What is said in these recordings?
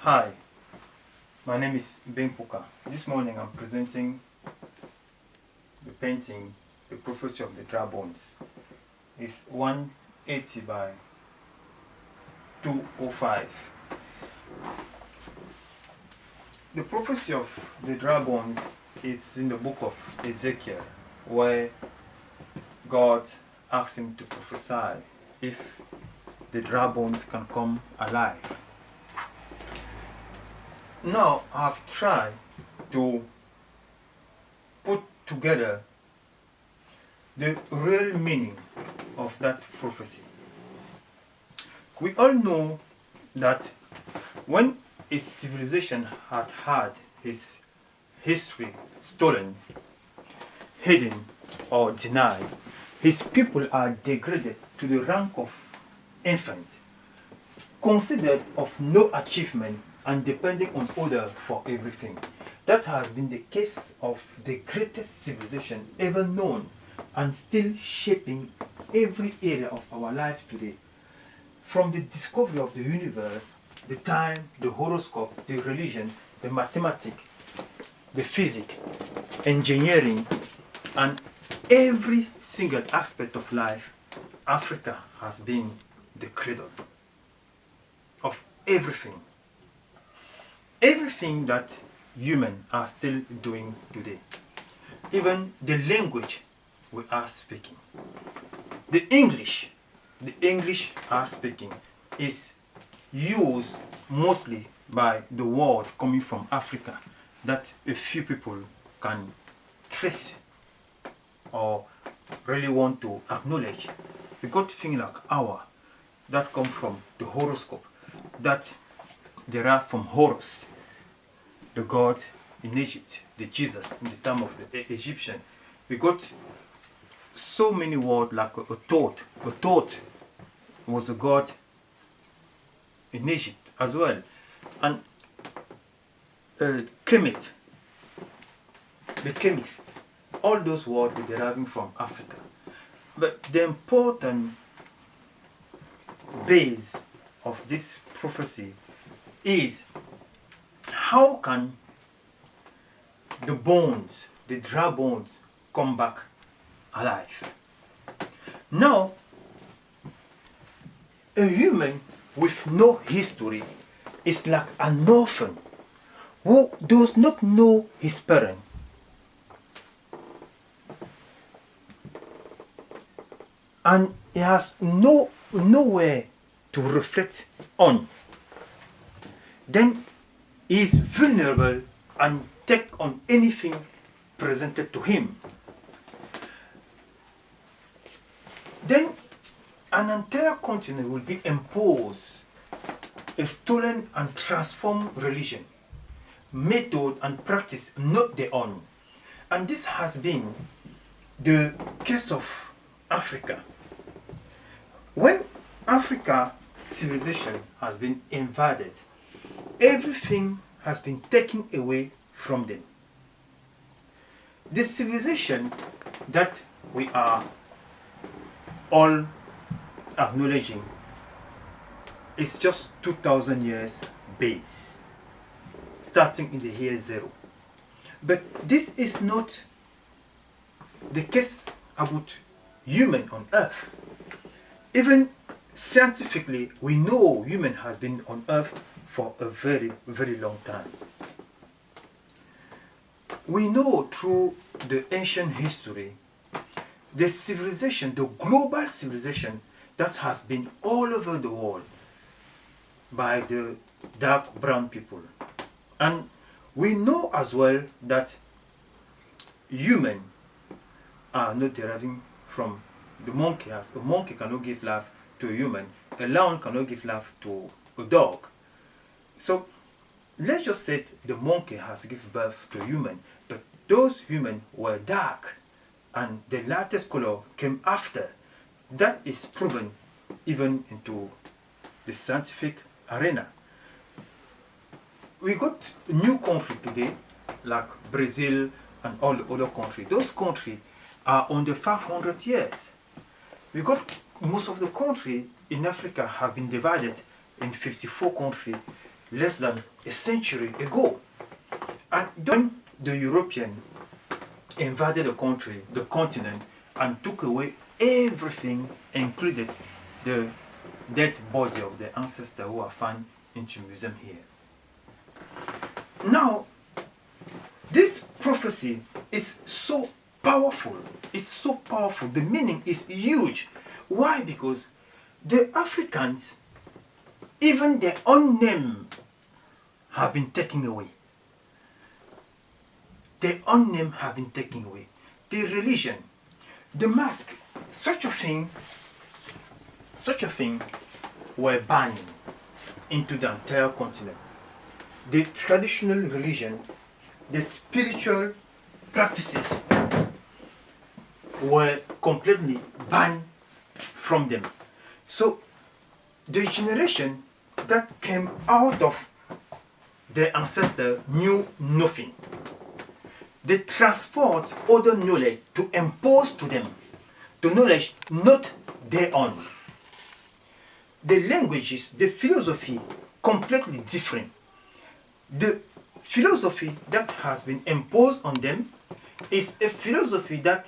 Hi, my name is Pouka. This morning I'm presenting the painting, The Prophecy of the Dry Bones. It's 180 by 205. The prophecy of the dry bones is in the book of Ezekiel, where God asks him to prophesy if the dry bones can come alive. Now I've tried to put together the real meaning of that prophecy. We all know that when a civilization had its history stolen, hidden, or denied, his people are degraded to the rank of infant, considered of no achievement and depending on others for everything. That has been the case of the greatest civilization ever known and still shaping every area of our life today. From the discovery of the universe, the time, the horoscope, the religion, the mathematics, the physics, engineering, and every single aspect of life, Africa has been the cradle of everything. Everything that humans are still doing today. Even the language we are speaking. The English are speaking is used mostly by the world coming from Africa that a few people can trace or really want to acknowledge. We got things like hour that come from the horoscope, that derived from Horus, the god in Egypt, the Jesus in the time of the Egyptian. We got so many words like a thought. A thought was a god in Egypt as well. And Kemet, the chemist, all those words were deriving from Africa. But the important base of this prophecy is how can the bones, the dry bones, come back alive? Now, a human with no history is like an orphan who does not know his parent. And he has nowhere to reflect on. Then he is vulnerable and take on anything presented to him. Then an entire continent will be imposed a stolen and transformed religion, method and practice not their own. And this has been the case of Africa. When Africa civilization has been invaded, everything has been taken away from them. The civilization that we are all acknowledging is just 2,000 years base, starting in the year 0. But this is not the case about human on earth. Even scientifically, we know human has been on earth for a very, very long time. We know through the ancient history, the civilization, the global civilization that has been all over the world by the dark brown people. And we know as well that humans are not deriving from the monkey. As a monkey cannot give life to a human, a lion cannot give life to a dog. So let's just say the monkey has given birth to a human, but those humans were dark and the lightest color came after. That is proven even into the scientific arena. We got a new country today, like Brazil and all the other countries. Those countries are under 500 years. We got most of the country in Africa have been divided in 54 countries less than a century ago. And when the European invaded the country, the continent, and took away everything, included the dead body of the ancestors who are found in the museum here. Now, this prophecy is so powerful. It's so powerful. The meaning is huge. Why? Because the Africans, even their own name, have been taken away. Their own name have been taken away. The religion, the mask, such a thing were banned into the entire continent. The traditional religion, the spiritual practices were completely banned from them. So the generation that came out of their ancestors knew nothing. They transport other knowledge to impose to them the knowledge not their own. The languages, the philosophy, completely different. The philosophy that has been imposed on them is a philosophy that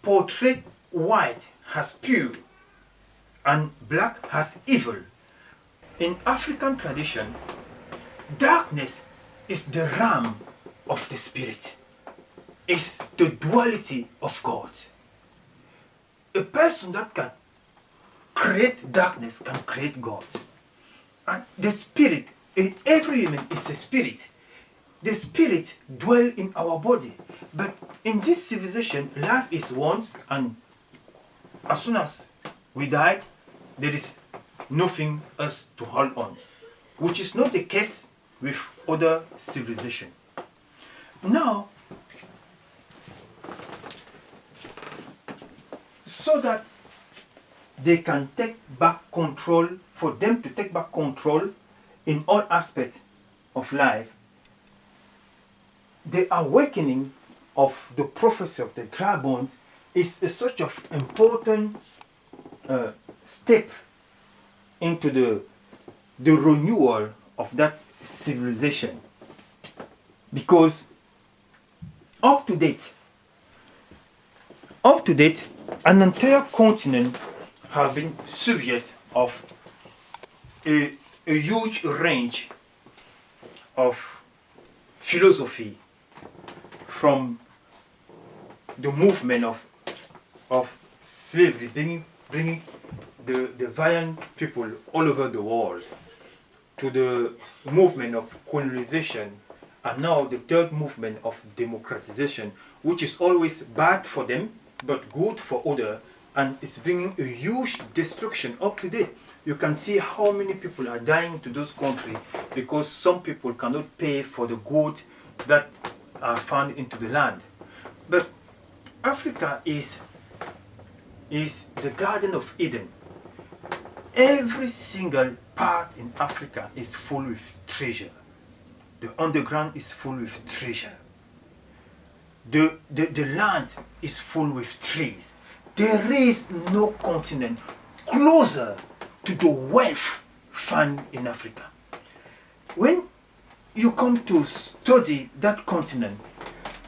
portrays white as pure and black as evil. In African tradition, darkness is the realm of the spirit. It's the duality of God. A person that can create darkness can create God. And the spirit, every human is a spirit. The spirit dwells in our body. But in this civilization, life is once, and as soon as we die, there is nothing else to hold on, which is not the case with other civilizations. Now, so that they can take back control, for them to take back control in all aspects of life, the awakening of the prophecy of the dry bones is a sort of important step into the renewal of that civilization. Because up to date, an entire continent has been subject of a huge range of philosophy, from the movement of slavery, bringing the violent people all over the world, to the movement of colonization, and now the third movement of democratization, which is always bad for them but good for others, and it's bringing a huge destruction. Up to date, you can see how many people are dying to those countries because some people cannot pay for the goods that are found into the land. But Africa is the Garden of Eden. Every single part in Africa is full with treasure. The underground is full with treasure. The land is full with trees. There is no continent closer to the wealth found in Africa. When you come to study that continent,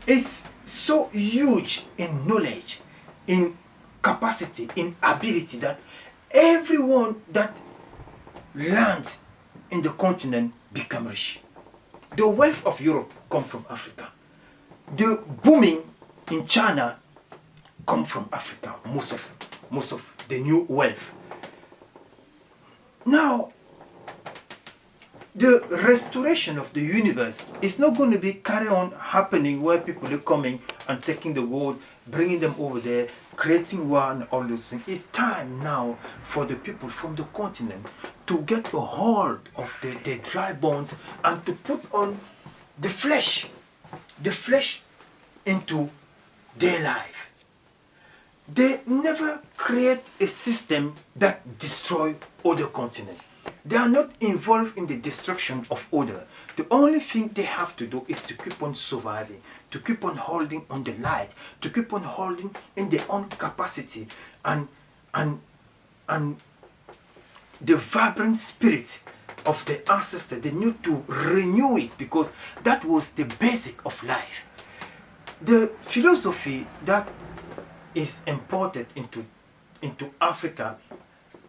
it's so huge in knowledge, in capacity, in ability, that everyone that lands in the continent become rich. The wealth of Europe comes from Africa. The booming in China comes from Africa, most of the new wealth. Now, the restoration of the universe is not going to be carry on happening where people are coming and taking the gold, bringing them over there, creating war and all those things. It's time now for the people from the continent to get a hold of the dry bones and to put on the flesh into their life. They never create a system that destroys other continents. They are not involved in the destruction of other. The only thing they have to do is to keep on surviving, to keep on holding on the light, to keep on holding in their own capacity and the vibrant spirit of the ancestor. They need to renew it because that was the basic of life. The philosophy that is imported into Africa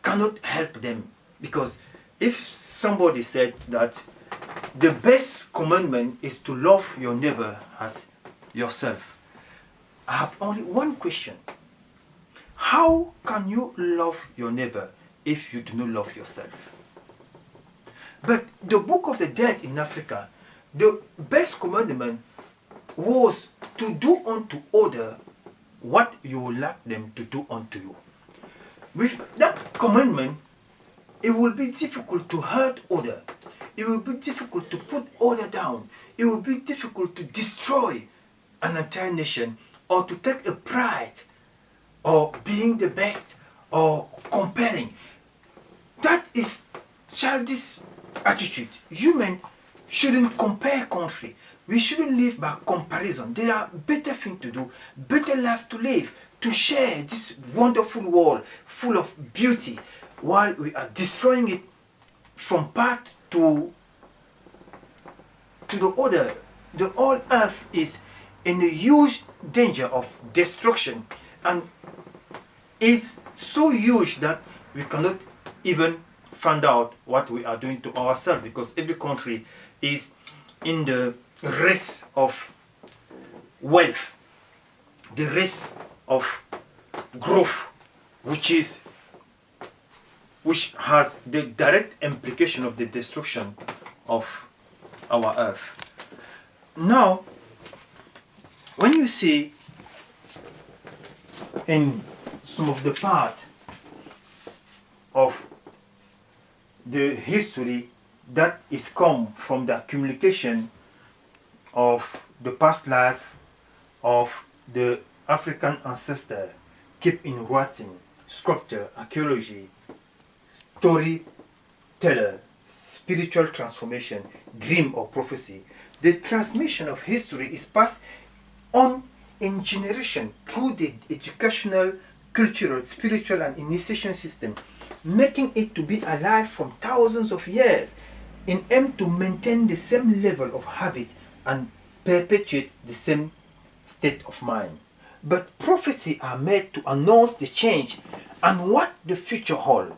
cannot help them, because if somebody said that the best commandment is to love your neighbor as yourself, I have only one question. How can you love your neighbor if you do not love yourself? But the Book of the Dead in Africa, the best commandment was to do unto other what you would like them to do unto you. With that commandment, it will be difficult to hurt other. It will be difficult to put other down. It will be difficult to destroy an entire nation, or to take a pride or being the best or comparing. That is childish attitude. Human shouldn't compare country. We shouldn't live by comparison. There are better things to do, better life to live, to share this wonderful world full of beauty, while we are destroying it from part to the other. The whole earth is in a huge danger of destruction, and it's so huge that we cannot even find out what we are doing to ourselves, because every country is in the race of wealth, the race of growth, which has the direct implication of the destruction of our earth. Now, when you see in some of the part of the history that is come from the accumulation of the past life of the African ancestor, kept in writing, sculpture, archaeology, storyteller, spiritual transformation, dream or prophecy. The transmission of history is passed on in generation through the educational, cultural, spiritual and initiation system, making it to be alive from thousands of years in aim to maintain the same level of habit and perpetuate the same state of mind. But prophecy are made to announce the change and what the future holds.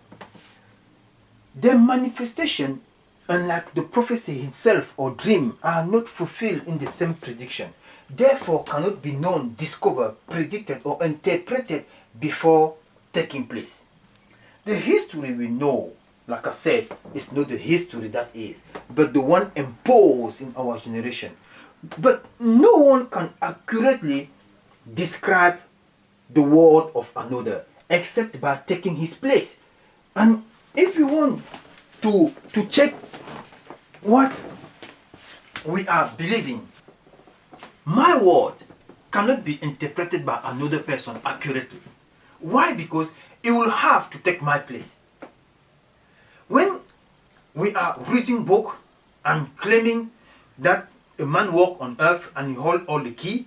Their manifestation, unlike the prophecy itself or dream, are not fulfilled in the same prediction. Therefore cannot be known, discovered, predicted or interpreted before taking place. The history we know, like I said, is not the history that is, but the one imposed in our generation. But no one can accurately describe the word of another except by taking his place. And if you want to check what we are believing, my word cannot be interpreted by another person accurately. Why? Because it will have to take my place. When we are reading book and claiming that a man walk on earth and he hold all the key,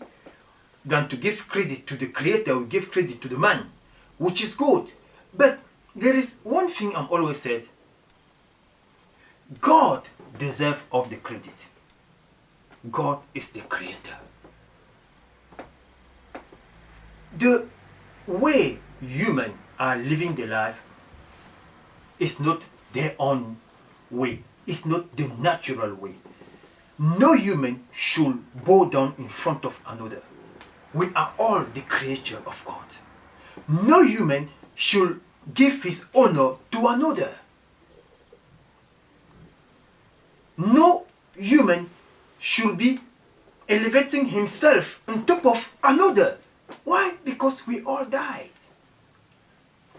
than to give credit to the creator, we give credit to the man, which is good. But there is one thing I'm always said: God deserves of the credit. God is the creator. The way humans are living their life is not their own way. It's not the natural way. No human should bow down in front of another. We are all the creature of God. No human should give his honor to another. No human should be elevating himself on top of another. Why? Because we all died.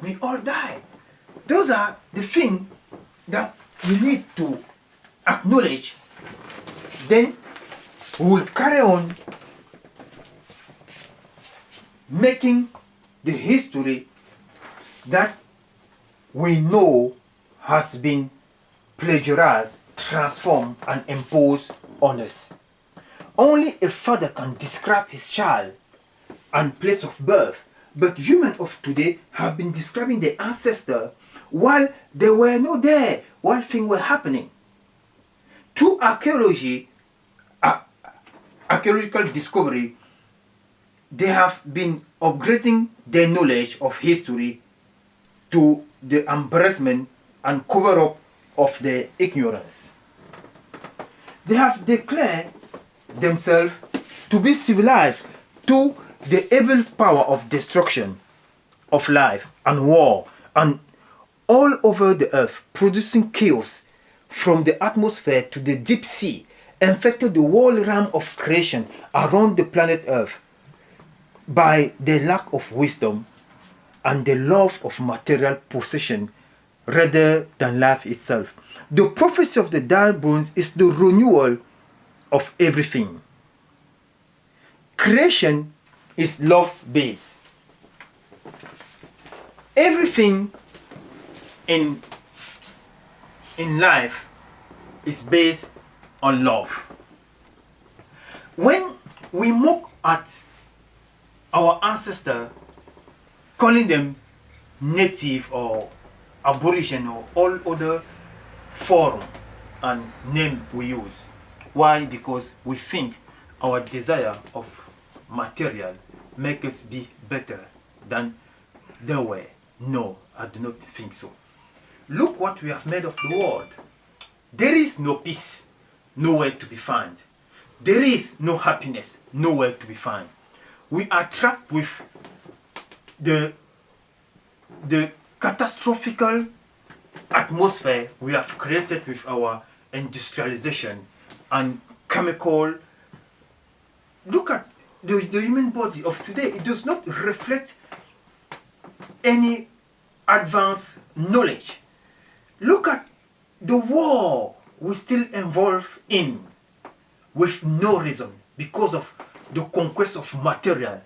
We all died. Those are the things that we need to acknowledge. Then we will carry on making the history that we know has been plagiarized, transformed and imposed on us. Only a father can describe his child and place of birth, but humans of today have been describing their ancestor while they were not there, while things were happening. Through archaeological discovery, they have been upgrading their knowledge of history to the embarrassment and cover-up of their ignorance. They have declared themselves to be civilized to the evil power of destruction of life and war and all over the earth, producing chaos from the atmosphere to the deep sea, infected the whole realm of creation around the planet Earth by the lack of wisdom and the love of material possession rather than life itself. The prophecy of the dry bones is the renewal of everything. Creation is love-based. Everything in life is based on love. When we mock at our ancestors, calling them native or aboriginal or all other form and name we use. Why? Because we think our desire of material make us be better than they were. No, I do not think so. Look what we have made of the world. There is no peace, nowhere to be found. There is no happiness, nowhere to be found. We are trapped with the catastrophical atmosphere we have created with our industrialization and chemical. Look at the human body of today. It does not reflect any advanced knowledge. Look at the war we still involved in with no reason because of the conquest of material,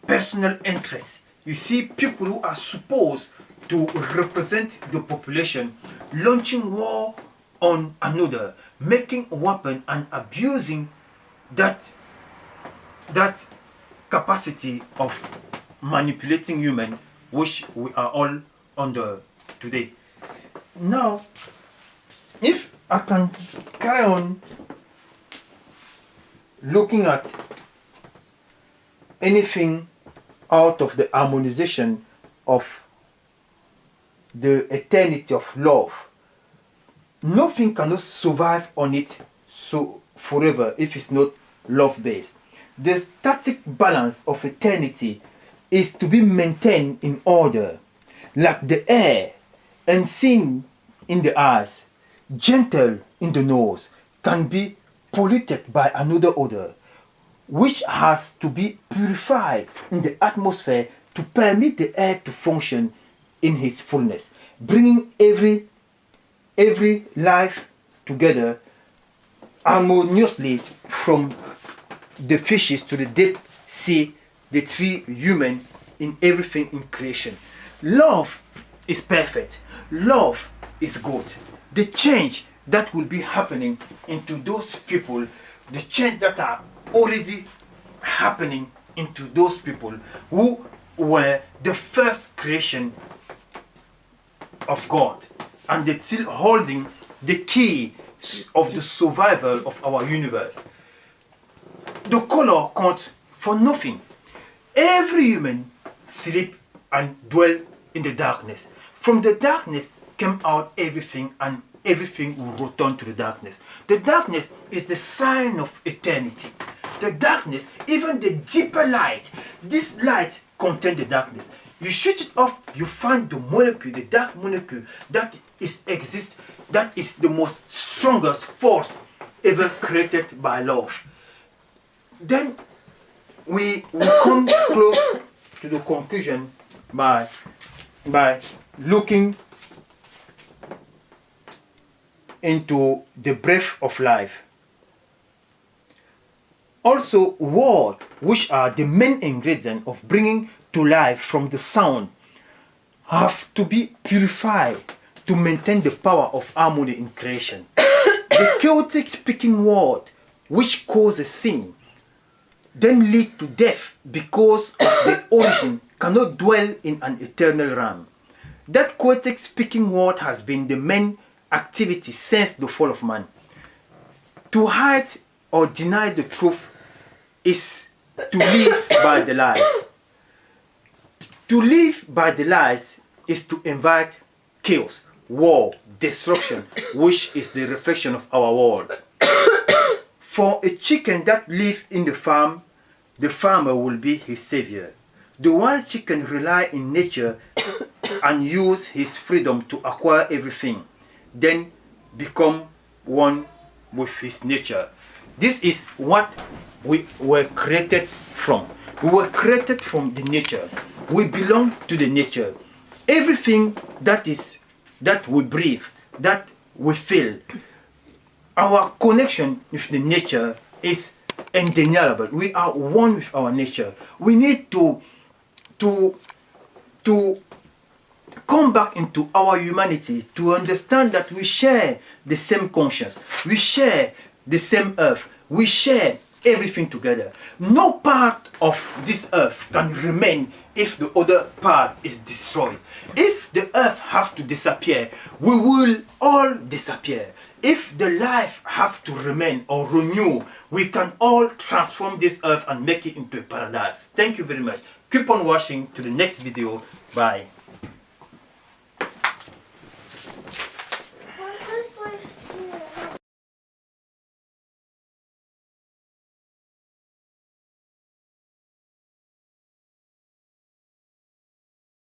personal interests. You see people who are supposed to represent the population launching war on another, making weapon and abusing that capacity of manipulating human, which we are all under today. Now, if I can carry on looking at anything out of the harmonization of the eternity of love, nothing cannot survive on it so forever if it's not love-based. The static balance of eternity is to be maintained in order, like the air, unseen in the eyes, gentle in the nose, can be polluted by another odor, which has to be purified in the atmosphere to permit the air to function in its fullness, bringing every life together harmoniously, from the fishes to the deep sea, the tree, human, in everything in creation. Love is perfect. Love is good. The change that will be happening into those people, the change that are already happening into those people who were the first creation of God, and they're still holding the key of the survival of our universe. The color counts for nothing. Every human sleep and dwell in the darkness. From the darkness came out everything, and everything will return to the darkness. The darkness is the sign of eternity. The darkness, even the deeper light, this light contains the darkness. You shoot it off, you find the molecule, the dark molecule that exists, that is the most strongest force ever created by love. Then we come close to the conclusion by looking into the breath of life. Also, words, which are the main ingredient of bringing to life from the sound, have to be purified to maintain the power of harmony in creation. The chaotic speaking word, which causes sin, then lead to death because of the origin, cannot dwell in an eternal realm. That poetic speaking word has been the main activity since the fall of man. To hide or deny the truth is to live by the lies. To live by the lies is to invite chaos, war, destruction, which is the reflection of our world. For a chicken that lives in the farm, the farmer will be his savior. The wild chicken relies in nature and use his freedom to acquire everything, then become one with his nature. This is what we were created from. We were created from the nature. We belong to the nature. Everything that we breathe, that we feel, our connection with the nature is undeniable. We are one with our nature. We need to come back into our humanity, to understand that we share the same conscience, we share the same earth, we share everything together. No part of this earth can remain if the other part is destroyed. If the earth has to disappear, we will all disappear. If the life have to remain or renew, we can all transform this earth and make it into a paradise. Thank you very much. Keep on watching to the next video. Bye.